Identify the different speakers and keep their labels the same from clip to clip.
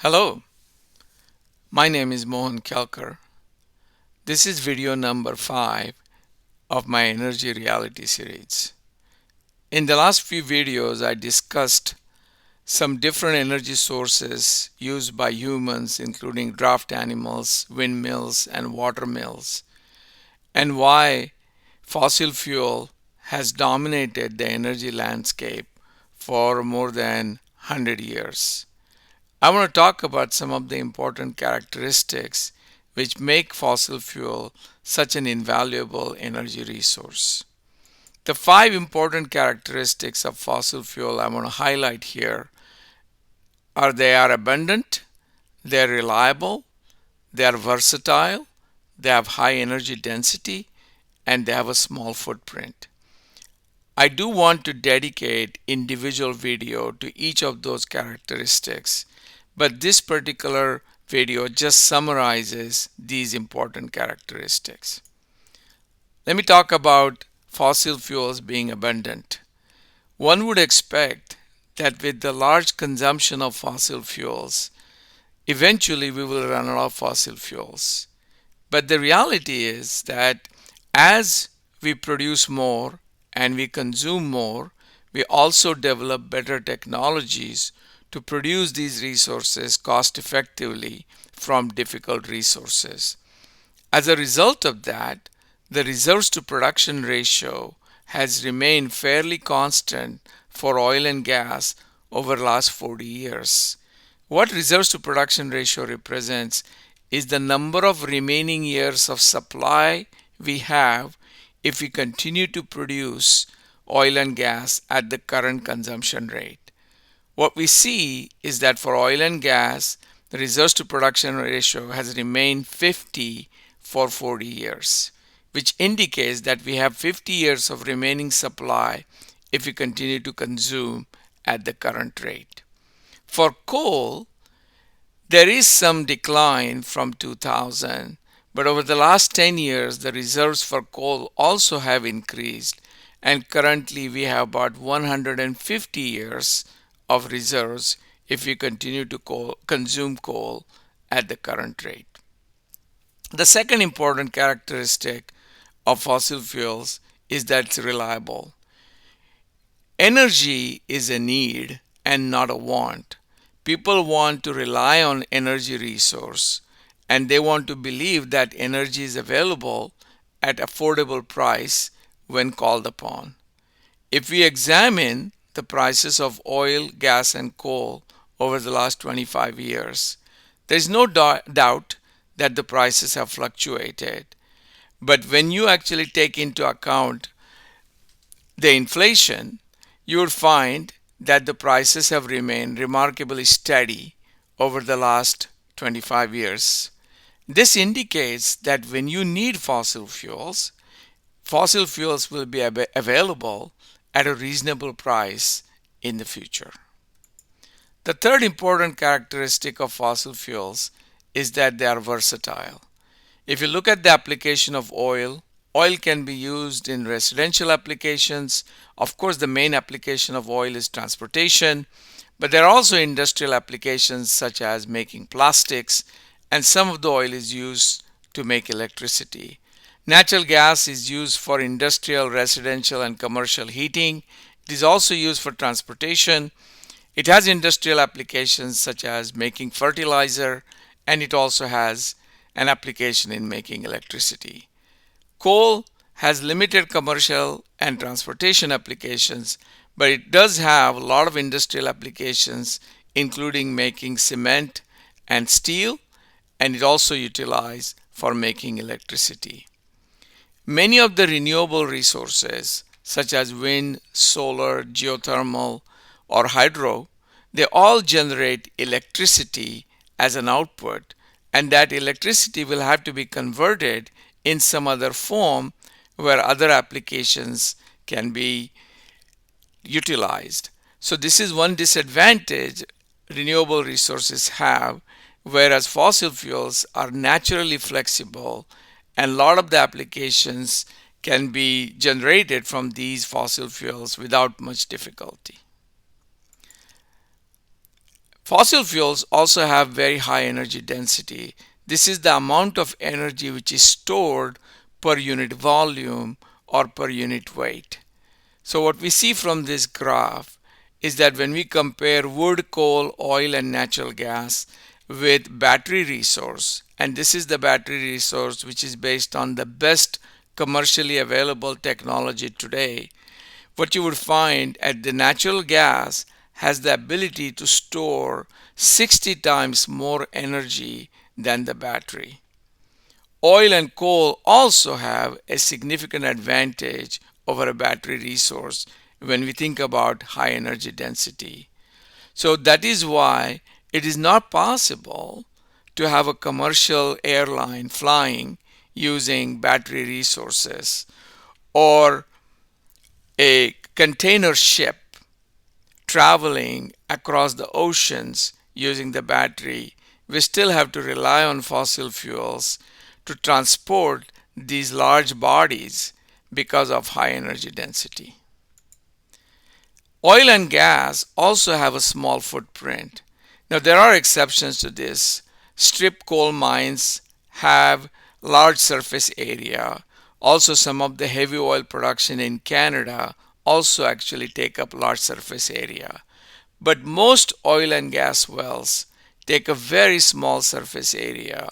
Speaker 1: Hello, my name is Mohan Kelkar. This is video number 5 of my Energy Reality series. In the last few videos, I discussed some different energy sources used by humans, including draft animals, windmills, and water mills, and why fossil fuel has dominated the energy landscape for more than 100 years. I want to talk about some of the important characteristics which make fossil fuel such an invaluable energy resource. The 5 important characteristics of fossil fuel I want to highlight here are: they are abundant, they are reliable, they are versatile, they have high energy density, and they have a small footprint. I do want to dedicate individual video to each of those characteristics, but this particular video just summarizes these important characteristics. Let me talk about fossil fuels being abundant. One would expect that with the large consumption of fossil fuels, eventually we will run out of fossil fuels. But the reality is that as we produce more and we consume more, we also develop better technologies to produce these resources cost effectively from difficult resources. As a result of that, the reserves to production ratio has remained fairly constant for oil and gas over the last 40 years. What reserves to production ratio represents is the number of remaining years of supply we have if we continue to produce oil and gas at the current consumption rate. What we see is that for oil and gas, the reserves to production ratio has remained 50 for 40 years, which indicates that we have 50 years of remaining supply if we continue to consume at the current rate. For coal, there is some decline from 2000, but over the last 10 years, the reserves for coal also have increased, and currently we have about 150 years of reserves if we continue to consume coal at the current rate. The second important characteristic of fossil fuels is that it's reliable. Energy is a need and not a want. People want to rely on energy resource and they want to believe that energy is available at affordable price when called upon. If we examine the prices of oil, gas, and coal over the last 25 years, there is no doubt that the prices have fluctuated. But when you actually take into account the inflation, you will find that the prices have remained remarkably steady over the last 25 years. This indicates that when you need fossil fuels will be available at a reasonable price in the future. The third important characteristic of fossil fuels is that they are versatile. If you look at the application of oil, oil can be used in residential applications. Of course, the main application of oil is transportation, but there are also industrial applications such as making plastics, and some of the oil is used to make electricity. Natural gas is used for industrial, residential, and commercial heating. It is also used for transportation. It has industrial applications such as making fertilizer, and it also has an application in making electricity. Coal has limited commercial and transportation applications, but it does have a lot of industrial applications, including making cement and steel, and it also utilized for making electricity. Many of the renewable resources, such as wind, solar, geothermal, or hydro, they all generate electricity as an output, and that electricity will have to be converted in some other form where other applications can be utilized. So this is one disadvantage renewable resources have, whereas fossil fuels are naturally flexible and a lot of the applications can be generated from these fossil fuels without much difficulty. Fossil fuels also have very high energy density. This is the amount of energy which is stored per unit volume or per unit weight. So what we see from this graph is that when we compare wood, coal, oil, and natural gas with battery resource, and this is the battery resource which is based on the best commercially available technology today, what you would find at the natural gas has the ability to store 60 times more energy than the battery. Oil and coal also have a significant advantage over a battery resource when we think about high energy density. So that is why it is not possible to have a commercial airline flying using battery resources, or a container ship traveling across the oceans using the battery. We still have to rely on fossil fuels to transport these large bodies because of high energy density. Oil and gas also have a small footprint. Now, there are exceptions to this. Strip coal mines have large surface area. Also, some of the heavy oil production in Canada also actually take up large surface area. But most oil and gas wells take a very small surface area,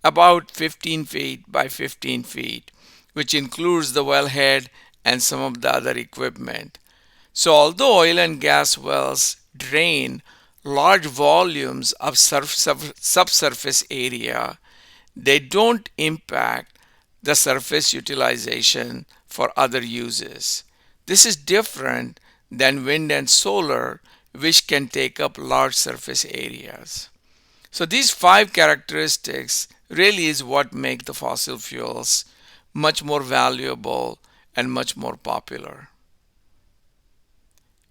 Speaker 1: about 15 feet by 15 feet, which includes the wellhead and some of the other equipment. So although oil and gas wells drain large volumes of subsurface area, they don't impact the surface utilization for other uses. This is different than wind and solar, which can take up large surface areas. So these five characteristics really is what make the fossil fuels much more valuable and much more popular.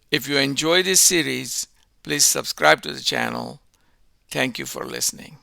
Speaker 1: If you enjoy this series, please subscribe to the channel. Thank you for listening.